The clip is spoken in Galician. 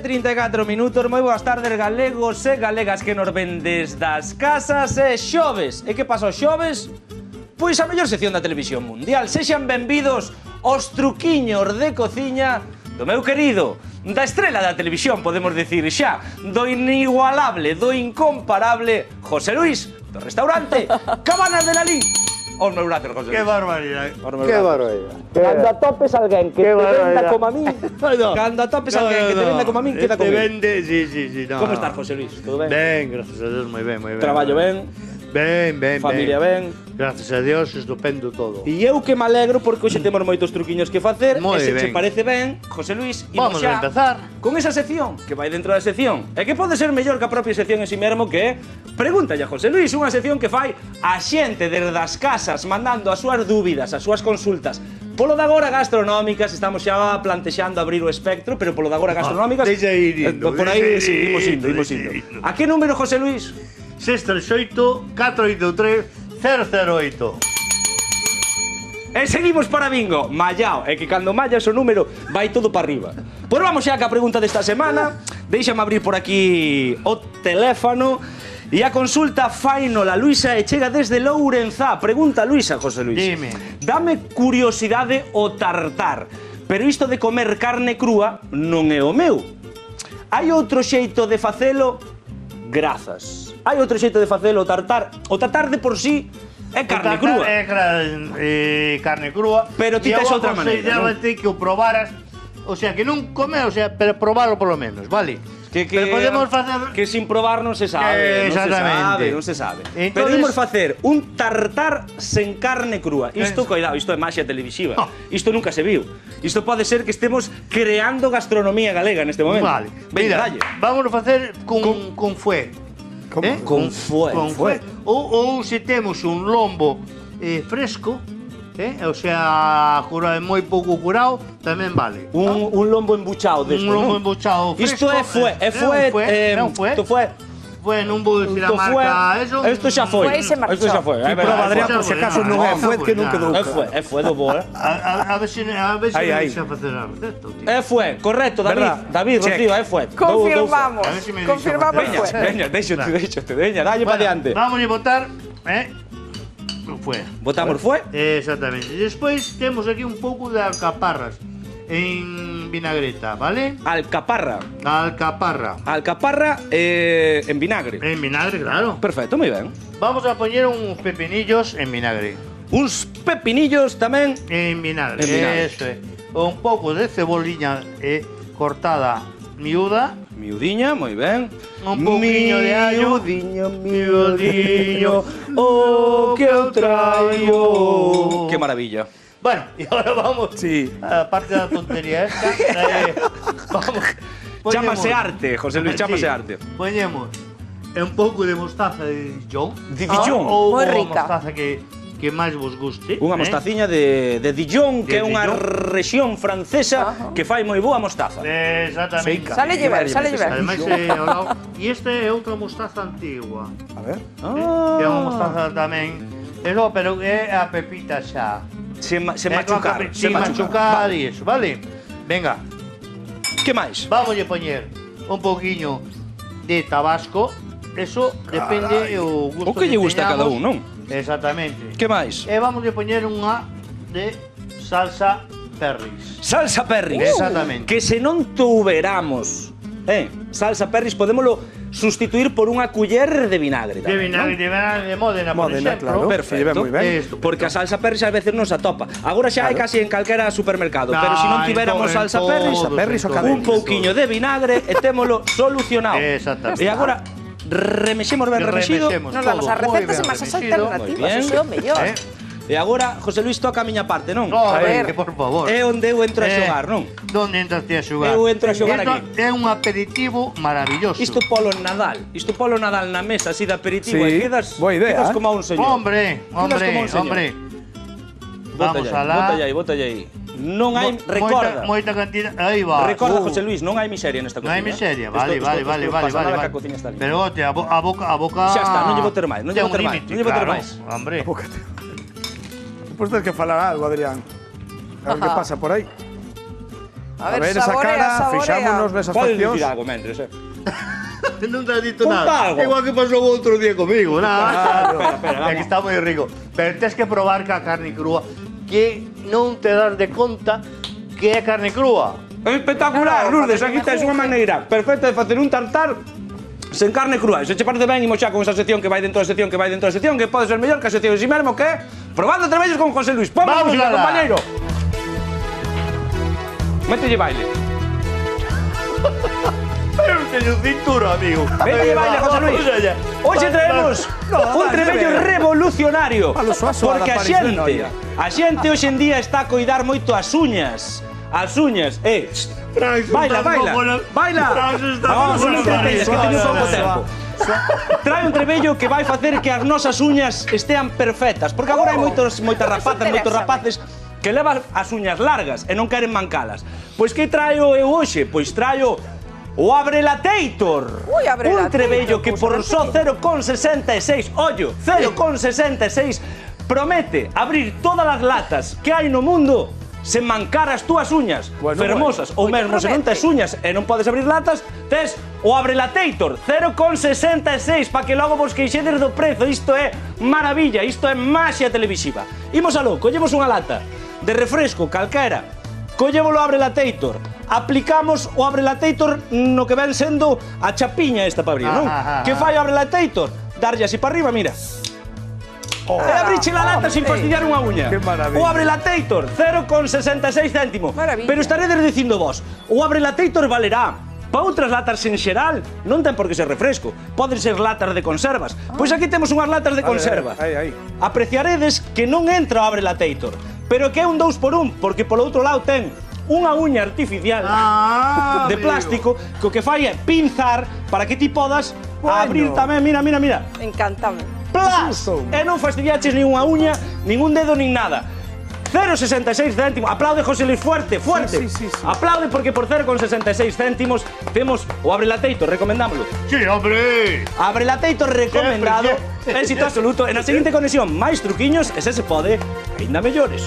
8:34 minutos, moi boas tardes galegos e galegas que nos ven desde as casas e xoves. E que pasa os xoves? Pois a mellor sección da televisión mundial. Sexan benvidos aos truquiños de cociña do meu querido, da estrela da televisión, podemos decir xa, do inigualable, do incomparable José Luis, do restaurante Cabanas de Lalín. Os meus gracias, José Luis. Qué barbaridade. Qué barbaridade. Cando atopes alguén que te venda como a min, No. cando atopes alguén que te venda como a min, queda Te comigo. vende, sí, no. Como estás, José Luis? Todo ben? Ben, gracias a Dios, moi ben, moi ben. Traballo ben? Ben. Familia ben? Gracias a Dios, estupendo todo. E eu que me alegro porque hoxe temos moitos truquiños que facer. Moi e se che ben. parece ben, José Luis, Vamos a empezar. con esa sección que vai dentro da sección e que pode ser mellor que a propia sección en si mesmo, que é Pregúntalle a José Luis, unha sección que fai a xente desde as casas mandando as súas dúbidas, as súas consultas. Polo de agora gastronómicas, estamos xa plantexando abrir o espectro, pero polo de agora gastronómicas... deixa ir indo, por aí, deixa sí, ir imos indo. indo. A que número, José Luis? 638-483-008. E seguimos para bingo. Mallao, é que cando mallas o número vai todo para arriba. Pois vamos xa ca pregunta desta semana. Deixame abrir por aquí o teléfono. E a consulta fainola Luisa e chega desde Lourenzá. Pregunta Luisa, José Luis. Dime. Dame curiosidade o tartar, pero isto de comer carne crúa non é o meu. Hai outro xeito de facelo? Grazas. Hai outro xeito de facelo o tartar? O tartar de por sí é carne crúa. É carne crúa. Pero ti tes outra maneira, non? Que o probaras, o sea, que non comer, o sea, pero probalo polo menos, vale? Pero podemos facer... Que sin probar non se sabe, non se sabe. Entonces... Pero imos facer un tartar sen carne crúa. Isto, cuidado, isto é maxia televisiva. Isto nunca se viu. Isto pode ser que estemos creando gastronomía galega neste momento. Vale. Venga, Mira, vamos a facer con fué. Con fué. Con fué. Ou se temos un lombo fresco, o sea, moi pouco curado, tamén vale. Un lombo embuchado desto, Un lombo non? embuchado Isto fresco. é fué, Isto foi. Fué, non vou dicir a marca, eso. Isto xa foi. Fué e se marchou. Isto xa foi. Prova, Adrián, por se acaso non é fuet que non quedou. É fué do bo, A ver se Ai. me deixa facer a receta, tío. É fué, correcto, Verdad. David, Rocío, é fué. Confirmamos. A ver si me deixa Confirmamos facer. fue. Veña, déixate, veña, dalle para diante. Vamos a botar, fué. Botamos fué. Exactamente. Despois temos aquí un pouco de alcaparras en vinagreta, ¿vale? Alcaparra. Alcaparra En vinagre. en vinagre, claro. Perfecto, moi ben. Vamos a poñer uns pepinillos en vinagre. Uns pepinillos tamén. En vinagre. En vinagre. Eso é. Un pouco de ceboliña cortada miúda. Miudiña, moi ben. Un pouquiño de allo. Miudiño, oh, que eu traio. Que maravilla. Bueno, y ahora vamos Sí. a la parte de la tontería esta. Vamos. Chámase arte, José Luis, chámase Sí, arte. Ponemos un pouco de mostaza de Dijon. De Dijon. Ou Moi a rica. mostaza que máis vos guste. Unha mostaciña de Dijon, que é De unha Dijon. rexión francesa que fai moi boa mostaza. Exactamente. Sale llevar. Ademais, ao lado. E esta é outra mostaza antigua. A ver. Que é unha mostaza tamén. Eso, pero é a pepita xa. Se machucar. Sin machucar e iso, vale? Venga, Que máis? vamos a poñer un pouquiño de tabasco. Eso depende o gusto O que lle gusta a cada teñamos. un, non? Exactamente. Que máis? E vamos a poñer unha de salsa perris. Salsa perris. Exactamente. Que se non tuveramos salsa perris, podémolo sustituir por unha culler de vinagre. De vinagre, de Módena, por Módena, exemplo. claro. Perfecto. Se lleva moi ben. Estupendo. Porque a salsa perris a veces non se atopa. Agora xa hai casi en calquera supermercado, pero se non en tiveramos to- en salsa todos, perris, en perris o todos. cadena. un pouquiño de vinagre e témolo solucionado. Exactamente. E agora remexemos ben remexido. Remexemos. Nos vamos a Todo moi recetas e ben masas remexido. alternativas. Moi bien. Eso é o mellor. E agora, José Luis, toca a miña parte, non? No, A ver. que por favor. É onde eu entro a xogar, non? Donde entras ti a xogar? Eu entro a xogar Isto aquí. é un aperitivo maravilloso. Isto polo Nadal. Isto polo Nadal na mesa, así de aperitivo. Sí, E quedas, boa idea, quedas como a un señor. Hombre, como un señor. hombre. Vamos Bótalle alá. aí, bótalle aí. Non hai, recorda. Moita cantidad. Aí va. Recorda, José Luis, non hai miseria nesta Non cociña. hai miseria. Isto Vale. pasa nada que a cociña está limpa. Pero ote, a boca... Xa está, non lle vou ter máis, non lle ten vou ter un máis, límite, non lle vou ter claro, máis. Hombre. Bócate. Despois tens que falar algo, Adrián. A ver que pasa por aí. A ver, esa cara, fixámonos nesas Podes dicir faccións. algo, mentres, Non te has dito Conta nada. algo. Igual que pasou outro día comigo, nada. Espera, É que está moi rico. Pero tens que probar que a carne crúa que non te das de conta que é carne crúa. Espectacular, Claro, Lourdes, para que aquí tens me unha maneira perfecta de facer un tartar sen carne crúa. Se che parece ben, imos xa con esa sección que vai dentro da sección que vai dentro da sección, que pode ser mellor que a sección de si mesmo, que é Probando Trevellos con José Luis. Vamos música, alá. compañeiro. Mételle baile. Eu teño cintura, amigo. Mételle baile, José Luis. Hoxe traemos un Trebello revolucionario. Palo suazo Porque da a París de xente, Noia. a xente hoxe en día está a coidar moito as uñas. As uñas, baila, baila, baila. Vamos, non te enteres, que teño pouco tempo. Trae un Trebello que vai facer que as nosas uñas estean perfectas, porque agora hai moitas rapazas, moitos rapaces que levan as uñas largas e non queren mancalas. Pois que traio eu hoxe? Pois traio o Abrelator. Ui, Abrelator, Un Trebello que por pois só 0,66, ollo, 0,66 promete abrir todas as latas que hai no mundo sen mancar as túas uñas fermosas, ou mesmo se non tes uñas e non podes abrir latas, tes o Abrelator 0,66 para que logo vos queixedes do prezo. Isto é maravilla, isto é maxia televisiva. Imos aló, collemos unha lata de refresco calquera, collémolo o Abrelator, aplicamos o Abrelator no que ven sendo a chapiña esta para abrir, non? Que fai o Abrelator? Darlle así para arriba, mira. E abriche la lata sin fastidiar unha uña. Que maravilla. O Abrelator, 0,66 céntimo. Maravilla. Pero estaredes dicindo vos, o Abrelator valerá para outras latas en xeral, non ten por que ser refresco. Poden ser latas de conservas. Pois aquí temos unhas latas de conserva. aí. Apreciaredes que non entra o Abrelator, pero que é un 2x1, porque polo outro lado ten unha uña artificial de plástico que o que fai é pinzar para que ti podas abrir tamén, mira, mira, mira. Encantame. Plas! E non fastidiaches nin unha uña, ningún dedo, nin nada. 0,66 céntimos. Aplaude, José Luis, fuerte, fuerte. Sí. Aplaude porque por 0,66 céntimos temos o Abrelator, recomendámoslo. Sí, hombre. Abrelator recomendado, Sempre. éxito absoluto. En a seguinte conexión, máis truquiños e se pode, aínda mellores.